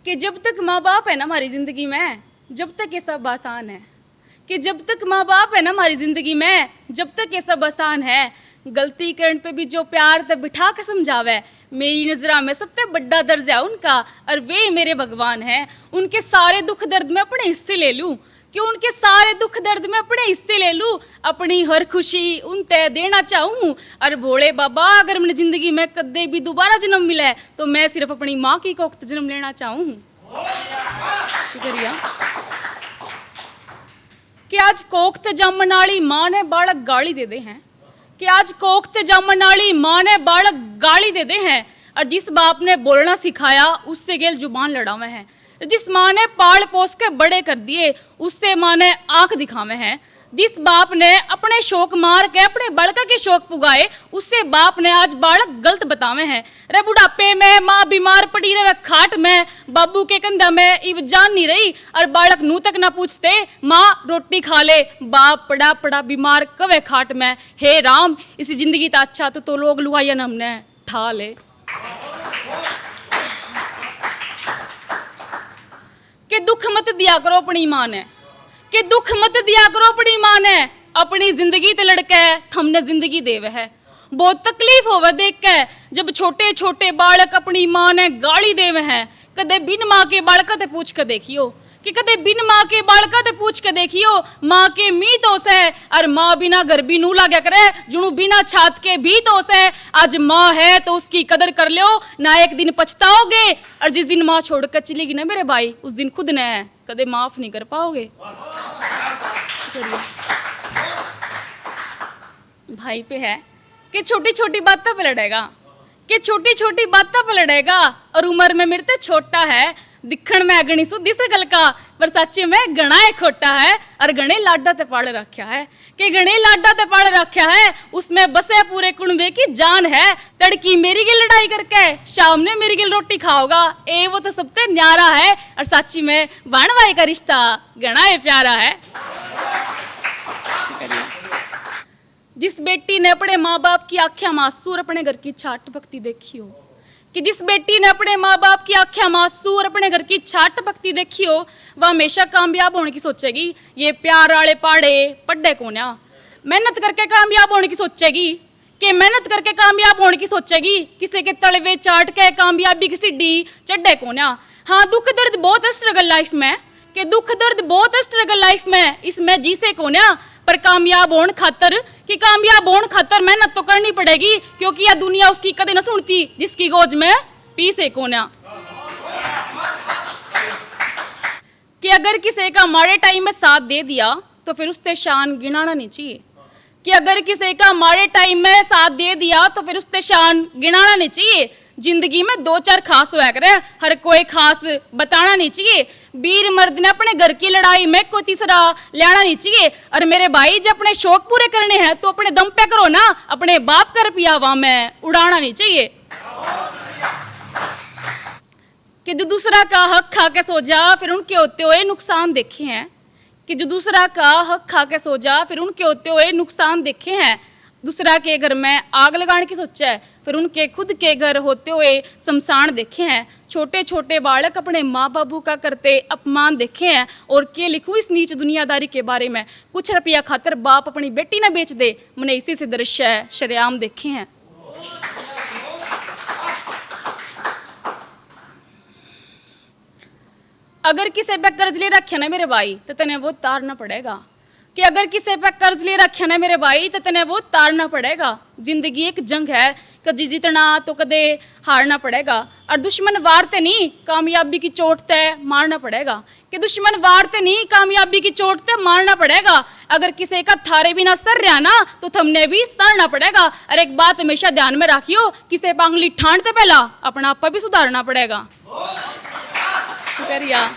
कि जब तक माँ बाप है ना हमारी ज़िंदगी में, जब तक ये सब आसान है। कि जब तक माँ बाप है ना हमारी ज़िंदगी में, जब तक ये सब आसान है। गलती करने पे भी जो प्यार तब बिठा के समझावे, मेरी नज़रा में सबसे बड़ा दर्जा उनका, और वे मेरे भगवान हैं। उनके सारे दुख दर्द में अपने हिस्से ले लूँ, कि उनके सारे दुख दर्द में अपने हिस्से ले लूँ, अपनी हर खुशी उन तय देना चाहूँ। और भोले बाबा, अगर मैंने ज़िंदगी में कदे भी दोबारा जन्म मिला है तो मैं सिर्फ अपनी माँ की कोख जन्म लेना चाहूँ। शुक्रिया। कि आज कोख ते जमन वाली माँ ने बालक गाली दे दे हैं, कि आज कोख ते जमन वाली माँ ने बालक गाली दे दे हैं। और जिस बाप ने बोलना सिखाया उससे गेल जुबान लड़ावे हैं। जिस माँ ने पाल पोस के बड़े कर दिए उससे माँ ने आंख दिखावे हैं। जिस बाप ने अपने शौक मार के अपने बालक के शौक पुगाए उससे बाप ने आज बालक गलत बतावे हैं। रे बुढ़ापे में माँ बीमार पड़ी रहे खाट में, बाबू के कंधा में इव जान नहीं रही, और बालक नू तक ना पूछते माँ रोटी खा ले, बाप पड़ा पड़ा बीमार कवे खाट में। हे राम, इसी जिंदगी तो अच्छा तो लोग लुहाया न हमने ठा ले। कि दुख मत दिया करो अपनी माँ ने, कि दुख मत दिया करो अपनी माँ ने, अपनी जिंदगी ते लड़के हमने जिंदगी देवे है। बहुत तकलीफ होवे देख के जब छोटे छोटे बालक अपनी माँ ने गाली देवे हैं। कदे बिन माँ के बालक ते पूछ के देखियो, कि कदे बिन माँ के बालक ते पूछ के देखियो, माँ के मी तोस है, और माँ बिना घर भी नू लाग्या करे, जुनू बिना छात के भी तोस है। आज माँ है तो उसकी कदर कर लो, ना एक दिन पछताओगे। और जिस दिन माँ छोड़ कर चलेगी ना मेरे भाई, उस दिन खुद ने कदे माफ नहीं कर पाओगे। भाई पे है कि छोटी छोटी बातों पे लड़ेगा, कि छोटी छोटी बातों पे लड़ेगा, और उम्र में मेरे से छोटा है, दिखण में अगणी सु दिस गल का, पर सच्चे में गणा है खोटा है। और गणे लाडा ते पाल रखा है, कि गणे लाडा ते पाल रखा है, उसमें बसे पूरे कुनबे की जान है। तड़की मेरी गिल लड़ाई करके शाम ने मेरी गिल रोटी खाओगा, ए वो तो सबसे न्यारा है। और सच्ची में बाण भाई का रिश्ता गणा है प्यारा है। जिस बेटी ने अपने माँ बाप की आँखें मासूर अपने घर की छाट भक्ति देखी हो, कि जिस बेटी ने अपने माँ बाप की आँखें मासूर अपने घर की छाट भक्ति देखी हो, वह हमेशा कामयाब होने की सोचेगी। ये प्यार वाले पाड़े पढ़े कोन्या, मेहनत करके कामयाब होने की सोचेगी, कि मेहनत करके कामयाब होने की सोचेगी, किसी के तलवे चाट के कामयाबी की सीढ़ी चढ़े कोन्या। हाँ, दुख दर्द बहुत है स्ट्रगल लाइफ में, कि दुख दर्द बहुत है स्ट्रगल लाइफ में, इसमें जीसे कोन्या। पर कामयाब होने खातर, कि कामयाब होने खातर मेहनत तो करनी पड़ेगी, क्योंकि यह दुनिया उसकी कदे न सुनती जिसकी गोज में पी से कोन्या। कि अगर किसी का माड़े टाइम में साथ दे दिया तो फिर उससे शान गिनाना नहीं चाहिए, कि अगर किसी का माड़े टाइम में साथ दे दिया तो फिर उससे शान गिनाना नहीं चाहिए। जिंदगी में दो चार खास हुआ करे, हर कोई खास बताना नहीं चाहिए। वीर मर्द ने अपने घर की लड़ाई में कोई तीसरा लेना नहीं चाहिए। और मेरे भाई, जब अपने शौक पूरे करने हैं तो अपने दम पे करो ना, अपने बाप का रुपया वहां में उड़ाना नहीं चाहिए। कि जो दूसरा का हक खा के सो जा फिर उनके होते हुए नुकसान देखे हैं, कि जो दूसरा का हक खा के सो जा फिर उनके होते हुए नुकसान देखे हैं। दूसरा के घर में आग लगाने की सोचा है, फिर उनके खुद के घर होते हुए शमशान देखे हैं। छोटे छोटे बालक अपने माँ बाबू का करते अपमान देखे हैं। और के लिखूँ इस नीच दुनियादारी के बारे में, कुछ रुपया खातर बाप अपनी बेटी न बेच दे, मैंने इसी से दृश्य शरेआम देखे हैं। अगर किसी पे कर्ज ले रखे ना मेरे भाई तो तने वो तारना पड़ेगा, कि अगर किसी पे कर्ज ले रखे ना मेरे भाई तो तने वो तारना पड़ेगा। जिंदगी एक जंग है, कभी जीतना तो कदे हारना पड़ेगा। और दुश्मन वारते नहीं, कामयाबी की चोट ते मारना पड़ेगा, कि दुश्मन वारते नहीं, कामयाबी की चोट ते मारना पड़ेगा। अगर किसी का थारे बिना सर रहा ना तो थमने भी सड़ना पड़ेगा। और एक बात हमेशा ध्यान में रखियो, किसी पांगली ठाणते पहला अपना आपा भी सुधारना पड़ेगा। शुक्रिया।